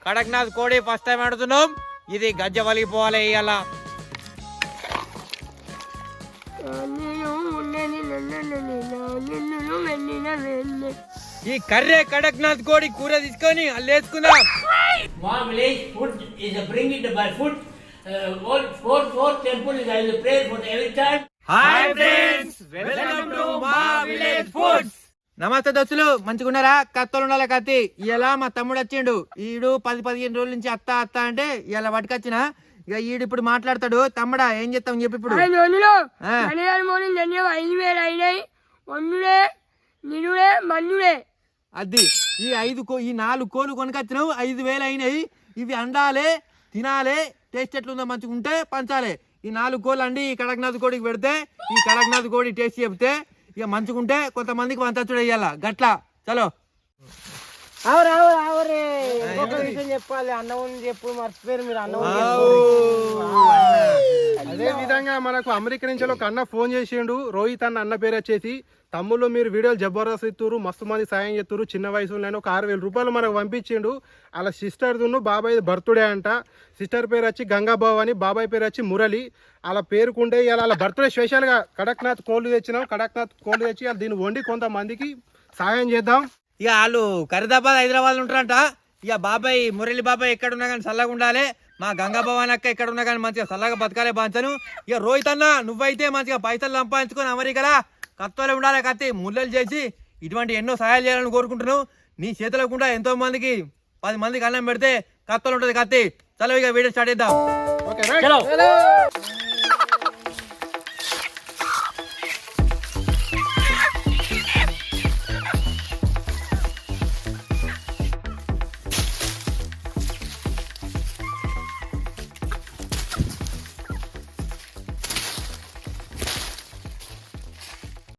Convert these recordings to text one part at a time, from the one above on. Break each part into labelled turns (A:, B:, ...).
A: కడక్నాథ్ కోడి first time ఆడుతున్నాం. ఇది గజ్జ వలిగిపోవాలి ఇవాళ. ఈ కర్రే కడక్నాథ్ కోడి కూర తీసుకొని అల్లేసుకుందాం. హాయ్ ఫ్రెండ్స్, వెల్కమ్ టు మా విలేజ్ ఫుడ్స్. నమస్తే దోస్తులు, మంచిగున్నారా? కత్తలు ఉండాలి కత్తి. ఇలా మా తమ్ముడు వచ్చిండు. ఈడు 10-15 రోజుల నుంచి అత్త అంటే ఇలా పట్టుకొచ్చిన. ఇక ఈడు ఇప్పుడు మాట్లాడతాడు. తమ్ముడా ఏం చెప్తాం చెప్పి ఇప్పుడు. అది ఈ 4 కోళ్ళు కొనుకొచ్చినావు, 5,000 అయినాయి. ఇవి అండాలే, తినాలే, టేస్ట్ ఎట్లుందో మంచిగుంటే పంచాలి. ఈ 4 కోళ్ళు అండి ఈ కడక్నాథ్ కోడికి పెడితే, ఈ కడక్నాథ్ కోడి టేస్ట్ చెప్తే ఇక మంచిగుంటే కొంతమందికి పంచచ్చుడు అయ్యాల గట్లా. చలో
B: చెప్పాలి. అన్నం చెప్పు మర్చిపోయారు మీరు. అన్నం
C: అదే విధంగా మనకు అమెరికా నుంచి ఒక అన్న ఫోన్ చేసిండు. రోహిత్ అన్న పేరు వచ్చేసి, తమ్ముళ్ళు మీరు వీడియోలు జబర్దస్త్ ఇస్తున్నారు, మస్తు మంది సాయం చేస్తున్నారు, చిన్న వయసులోనే ఒక 6,000 రూపాయలు మనకు పంపించిండు. అలా సిస్టర్దును బాబాయ్ బర్త్డే అంట. సిస్టర్ పేరు వచ్చి గంగాబాబు అని, బాబాయ్ పేరు వచ్చి మురళి. అలా పేరుకుంటే ఇలా అలా బర్త్డే స్పెషల్గా కడక్నాథ్ కోళ్ళు తెచ్చినాం. కడక్నాథ్ కోళ్ళు తెచ్చి దీన్ని వండి కొంతమందికి సాయం చేద్దాం.
A: ఇక వాళ్ళు ఖరీదాబాద్ హైదరాబాద్ ఉంటారంట. ఇక బాబాయ్ మురళి బాబాయ్ ఎక్కడున్నా కానీ చల్లగా ఉండాలి. మా గంగాభవన్ అక్క ఎక్కడున్నా కానీ మంచిగా చల్లగా బతకాలే బాంచను. ఇక రోహిత్ అన్న నువ్వైతే మంచిగా పైసలు సంపాదించుకొని అమెరికాలా కత్తులే ఉండాలి కత్తి ముళ్ళలు చేసి ఇటువంటి ఎన్నో సహాయాలు చేయాలని కోరుకుంటున్నావు. నీ చేతులకు కూడా ఎంతో మందికి 10 మందికి అన్నం పెడితే కత్తులు ఉంటుంది కత్తి. చలో ఇక వీడియో స్టార్ట్ చేద్దాం.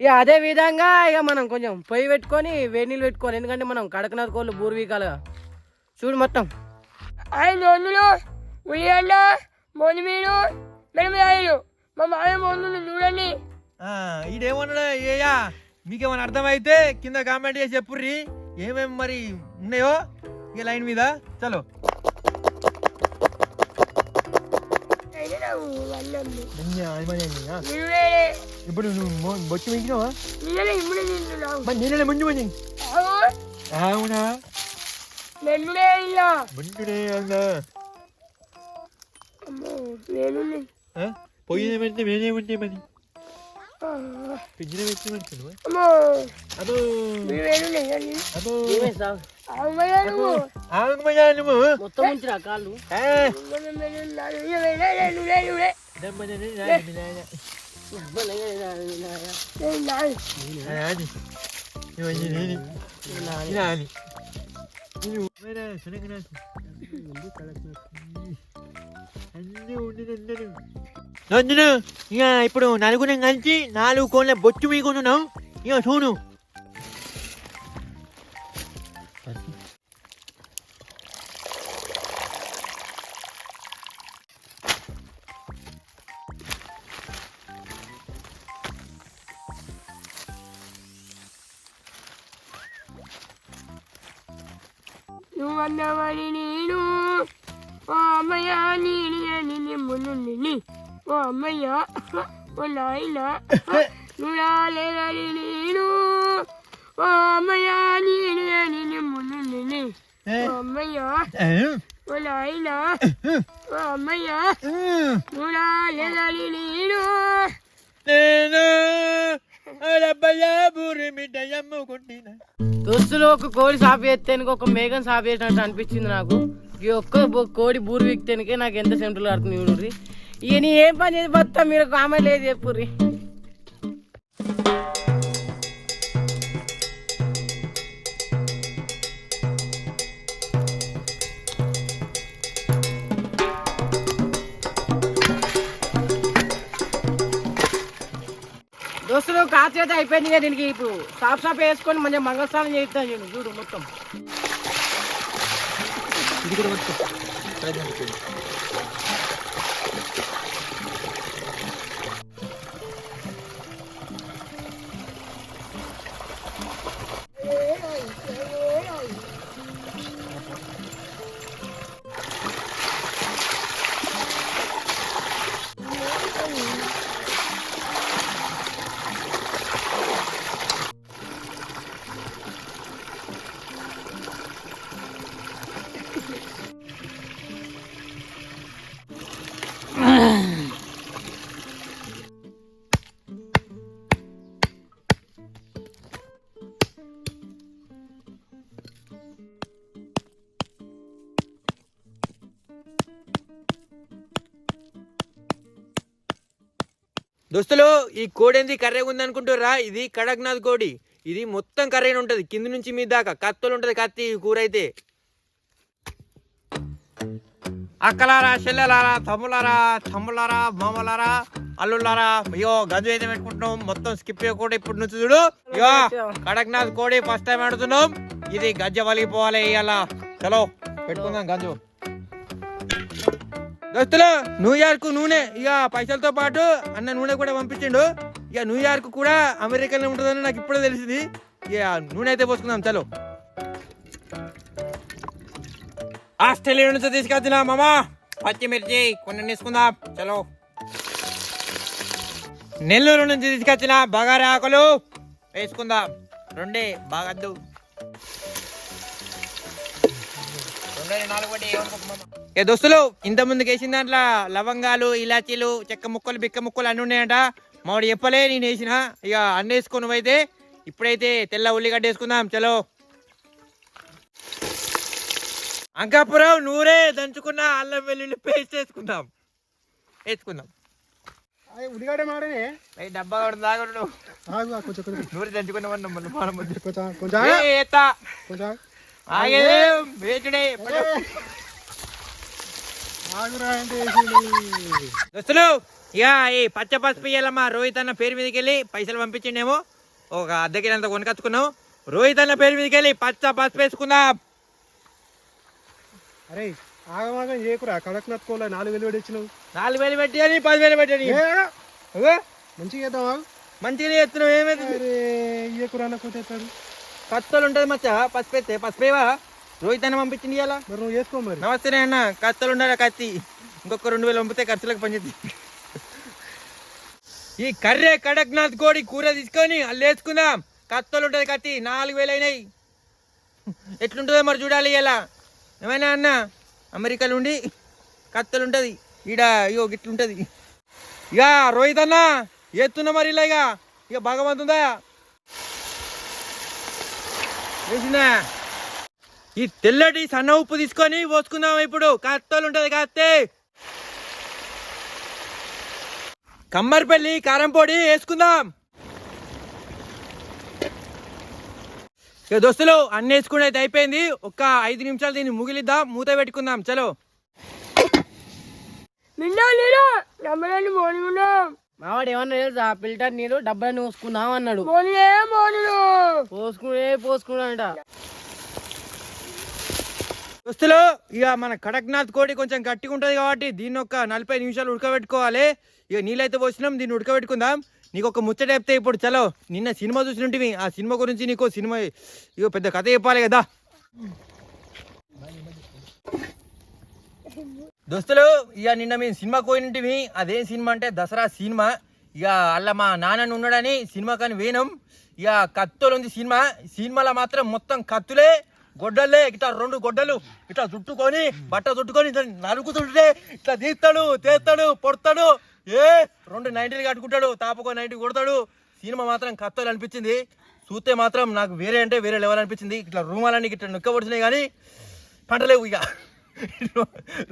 B: ఇక అదే విధంగా ఇక మనం కొంచెం పొయ్యి పెట్టుకొని వేడి నీళ్ళు పెట్టుకోవాలి. ఎందుకంటే మనం కడక్నాథ్ కోళ్ళు బూర్వీకాలుగా చూడు మొత్తం.
D: ఉల్లిగడ్డ, మొలిమీరు, మిరపకాయలు మా మాయ మొన్ను చూడండి.
A: ఈడేమన్నా ఏయా మీకేమన్నా అర్థమైతే కింద కామెంట్ చేసి చెప్పుర్రి ఏమేమి మరి ఉన్నాయో ఈ లైన్ మీద. చలో ఇప్పుడు నువ్వు బొచ్చి మించినావా? నేనే ముందు అవునా? పోయిన వెంటనే నేనేమంటే మరి పిజ్జిన పెట్టి మంచి అదో
B: మొత్తం ఉంచిరా కాళ్ళు.
A: నందును ఇక ఇప్పుడు నలుగురం కలిసి 4 కోళ్ళ బొచ్చు మీకుంటున్నాం. ఇక చూడు
D: నువ్వన్నవాడి నేను ఓ అమ్మయ్య నీని మున్నుండి ఓ అమ్మయ్య ఓ నాయన నువ్వులేదని నేను ఓ అమ్మయ్య నీని మున్నుండి ఓ అమ్మయ్య ఓ నాయన ఓ అమ్మయ్య నువ్వులేదని నేను
B: దోస్తులు ఒక కోడి సాపు చేస్తానికి ఒక మేఘం సాపు చేసినట్టు అనిపించింది నాకు. ఈ ఒక్క కోడి బూరు వీక్తానికే నాకు ఎంత సెంటర్లు ఆడుతుంది చూడుర్రి. ఇక నీ ఏం పని చేసి బతా మీరు కామెంట్ లేదు చెప్పుర్రి. దోస్తులు కాచు అయితే అయిపోయింది కదా. దీనికి ఇప్పుడు సాప్ వేసుకొని మంచిగా మంగళస్నానం చేస్తాను చూడు మొత్తం.
A: ఇది కూడా పట్టుకో. దోస్తులు ఈ కోడి ఏంది కర్రెగా ఉంది అనుకుంటారా? ఇది కడక్నాథ్ కోడి. ఇది మొత్తం కర్రెగా ఉంటది కింద నుంచి మీ దాకా. కత్తులు ఉంటది కత్తి కూర అయితే. అక్కలారా, చెల్లెలారా, తమ్ములారా, మామలారా, అల్లులారా, అయ్యో గంజు అయితే పెట్టుకుంటున్నాం. మొత్తం స్కిప్ చేయకుండా ఇప్పుడు నుంచి చూడు. ఇగో కడక్నాథ్ కోడి ఫస్ట్ టైం ఆడుతున్నాం. ఇది గజ్జ వలిగిపోవాలి ఇవాళ. చలో పెట్టుకుందాం గంజు. దోస్తులు న్యూయార్క్ నూనె ఇక పైసలతో పాటు అన్న నూనె కూడా పంపించిండు. ఇక న్యూయార్క్ కూడా అమెరికాలో ఉంటుందని నాకు ఇప్పుడే తెలిసింది. ఇక నూనె అయితే పోసుకుందాం. చలో ఆస్ట్రేలియా నుంచి తీసుకొచ్చిన మామ పచ్చిమిర్చి కొన్ని తీసుకుందాం. చలో నెల్లూరు నుంచి తీసుకొచ్చిన బగారా ఆకులు వేసుకుందాం. రెండే బాగద్దు. ఏ దోస్తులు ఇంత ముందుకు వేసిన దాంట్లో లవంగాలు, ఇలాచీలు, చెక్క ముక్కలు, బిక్క ముక్కలు అన్నీ ఉన్నాయంట. మామిడి చెప్పలే నేను వేసిన. ఇక అన్నీ వేసుకొని నువ్వైతే ఇప్పుడైతే తెల్ల ఉల్లిగడ్డ వేసుకుందాం. చలో అంకాపురం నూరే దంచుకున్న అల్లం వెల్లుల్లి పేస్ట్ వేసుకుందాం.
C: ఉల్లిగడ్డ మాడనే
A: డబ్బా దాగుడు
C: కొంచెం
A: నూరి దంచుకున్నామన్నా
C: కొంచెం
A: దోస్తులు ఇక ఈ పచ్చ పసుపు ఇయ్యాలమ్మా. రోహిత్ అన్న పేరు మీదకి వెళ్ళి పైసలు పంపించిండేమో. ఒక అద్దెకినంత కొనుకొచ్చుకున్నాం. రోహిత్ అన్న పేరు మీదకి వెళ్ళి పచ్చ పసుపు వేసుకుందాం.
C: అరే ఆగమాగం చేయకురా. కడక్నాథ్ కోళ్ళ 4,000 పెట్టి ఇచ్చినావు.
A: 4,000 పెట్టి అని 10,000 పెట్టని
C: మంచిగా చేద్దామా?
A: మంచిగా చేస్తున్నావు. ఏమైంది
C: ఇయ్యకురా కొట్టేస్తాడు.
A: కత్తలు ఉంటుంది మచ్చ పసుపు ఎత్తే పసుపేవా. రోహిత్ అన్న పంపించింది ఇవాళ.
C: మరి నువ్వు చేసుకో మరి.
A: నమస్తేనే అన్న. కత్తలు ఉండాలి కత్తి. ఇంకొక 2,000 పంపితే ఖర్చులకు పనిచేద్ది. ఈ కర్రే కడక్నాథ్ కోడి కూర తీసుకొని అల్లు వేసుకుందాం. కత్తలు ఉంటుంది కత్తి. 4,000 అయినాయి. ఎట్లుంటుందో మరి చూడాలి ఇలా. ఏమైనా అన్న అమెరికాలో ఉండి కత్తలు ఉంటుంది ఈడ. ఇగో గిట్లుంటుంది. ఇక రోహిత్ అన్న ఎత్తున్నా మరి ఇలా. ఇక భగవంతుందా వేసిందా. ఈ తెల్లటి సన్న ఉప్పు తీసుకొని పోసుకుందాం. ఇప్పుడు కత్తలు ఉంటది కత్తి. కమ్మరిపల్లి కారం పొడి వేసుకుందాం. ఇక దోస్తులు అన్ని వేసుకుని అయితే అయిపోయింది. ఒక 5 నిమిషాలు దీన్ని ముగిలిద్దాం. మూత పెట్టుకుందాం. చలో
B: మావాడు ఏమన్నా తెలుసా? ఫిల్టర్ నీళ్ళు డబ్బాని పోసుకుందాం అన్నాడు. పోసుకున్నాడంట.
A: దోస్తులు ఇక మన కడక్నాథ్ కోడి కొంచెం గట్టిగా ఉంటుంది కాబట్టి దీన్ని ఒక 40 నిమిషాలు ఉడకబెట్టుకోవాలి. ఇక నీళ్ళైతే పోసినాం. దీన్ని ఉడకబెట్టుకుందాం. నీకు ఒక ముచ్చట చెప్తే ఇప్పుడు. చలో నిన్న సినిమా చూసినట్టు ఆ సినిమా గురించి నీకు సినిమా ఇక పెద్ద కథ చెప్పాలి కదా. దోస్తులు ఇక నిన్న మేము సినిమాకి పోయినవి. అదేం సినిమా అంటే దసరా సినిమా. ఇక అలా మా నాన్న ఉన్నాడని సినిమా కానీ వేనం. ఇక కత్తులు ఉంది సినిమా. సినిమాలో మాత్రం మొత్తం కత్తులే, గొడ్డలే. ఇట్లా 2 గొడ్డలు ఇట్లా చుట్టుకొని బట్ట చుట్టుకొని ఇట్లా నరుకుతుంటే ఇట్లా తీస్తాడు, చేస్తాడు, పొడతాడు. 2 నైంటీలు కట్టుకుంటాడు. తాపకో 90 కొడతాడు. సినిమా మాత్రం కత్తులు అనిపించింది. చూస్తే మాత్రం నాకు వేరే అంటే వేరే లెవెల్ అనిపించింది. ఇట్లా రూమాలన్నీ ఇట్లా నిక్కబడిచినాయి కానీ పంటలేవు. ఇక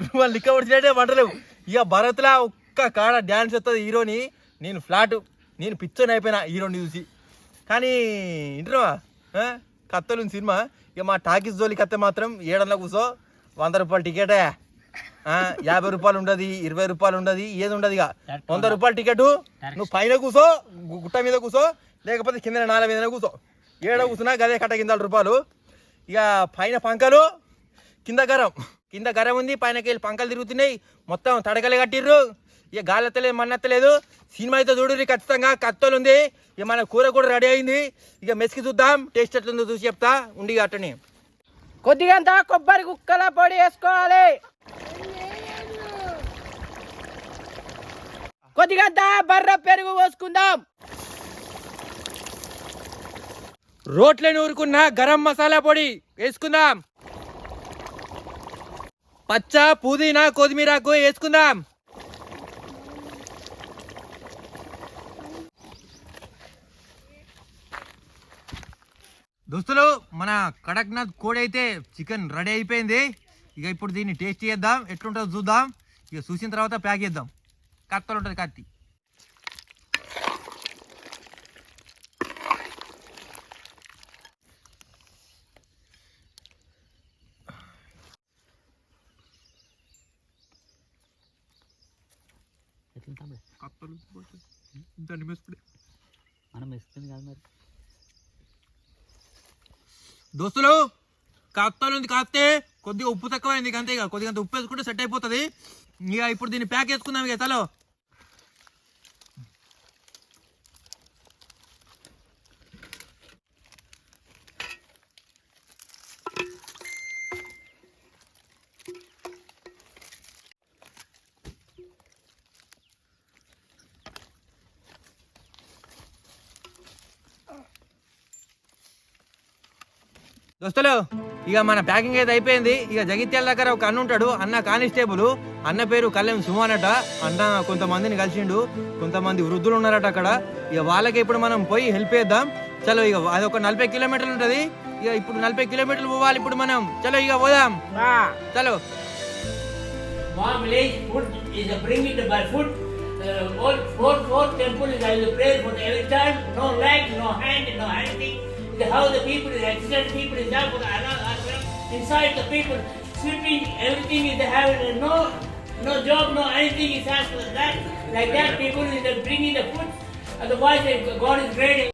A: రూమాలు నిక్కబడిచినట్టే పంటలేవు. ఇక భరత్లా ఒక్క కాడ డ్యాన్స్ వస్తుంది హీరోని. నేను నేను పిచ్చోని అయిపోయినా హీరోని చూసి. కానీ ఇంటున్నావా కత్తలు సినిమా. ఇక మా టాకీస్ జోలికి వస్తే మాత్రం 700 కూర్చో. 100 రూపాయలు టికెటే. 50 రూపాయలు ఉండదు, 20 రూపాయలు ఉండదు, ఏది ఉండదు. ఇక 100 రూపాయల టికెట్. నువ్వు పైన కూర్చో, గుట్ట మీద కూర్చో, లేకపోతే కింద 4 మీద కూర్చో. 7 కూర్చున్నా గదే కట్ట కింద రూపాయలు. ఇక పైన పంకలు, కింద గరం ఉంది. పైనకి వెళ్ళి పంకలు తిరుగుతున్నాయి. మొత్తం తడకలే కట్టిర్రు. ఇక గాలెత్తలేదు, మన్నెత్తలేదు. సినిమా అయితే చూడు ఖచ్చితంగా. కత్తలు ఉంది. ఇక మన కూర కూడా రెడీ అయింది. ఇక మెస్కి చూద్దాం టేస్ట్ ఎట్లుందో చూసి చెప్తా. ఉండి అట్టని
B: కొద్దిగంత కొబ్బరి కుక్కల పొడి వేసుకోవాలి. కొద్దిగంత బర్ర పెరుగు పోసుకుందాం.
A: రోట్లని ఊరుకున్న గరం మసాలా పొడి వేసుకుందాం. పచ్చ పుదీనా కొత్తిమీరకు వేసుకుందాం. దోస్తులు మన కడక్నాథ్ కోడి అయితే చికెన్ రెడీ అయిపోయింది. ఇక ఇప్పుడు దీన్ని టేస్ట్ చేద్దాం, ఎట్లుంటుందో చూద్దాం. ఇక చూసిన తర్వాత ప్యాక్ చేద్దాం. కత్తలు ఉంటుంది కత్తి. దోస్తులు కత్తలు ఉంది కాస్తే కొద్దిగా ఉప్పు తక్కువైంది అంతే. ఇక కొద్దిగా ఉప్పు వేసుకుంటే సెట్ అయిపోతుంది. ఇక ఇప్పుడు దీన్ని ప్యాక్ చేసుకుందాం. ఇక చలో దోస్తులు, ఇక మన ప్యాకింగ్ అయితే అయిపోయింది. ఇక జగిత్యాల దగ్గర ఒక అన్న ఉంటాడు, అన్న కానిస్టేబుల్. అన్న పేరు కళ్యాణ్ సుమానట. అన్న కొంతమందిని కలిసిండు, కొంతమంది వృద్ధులు ఉన్నారట అక్కడ. ఇక వాళ్ళకి ఇప్పుడు మనం పోయి హెల్ప్ చేద్దాం. చలో ఇక అది ఒక 40 కిలోమీటర్లు ఉంటది. ఇక ఇప్పుడు 40 కిలోమీటర్లు పోవాలి ఇప్పుడు మనం. చలో ఇక పోదాం. చలో.
E: One village food is a bring it by foot. All four temples I will pray for every time. No leg, no hand, no anything. How the people is accident people is there for the ashram. Inside the people sleeping, everything is they have no job, no anything is as for that. Like that people is bringing the food. Otherwise God is great.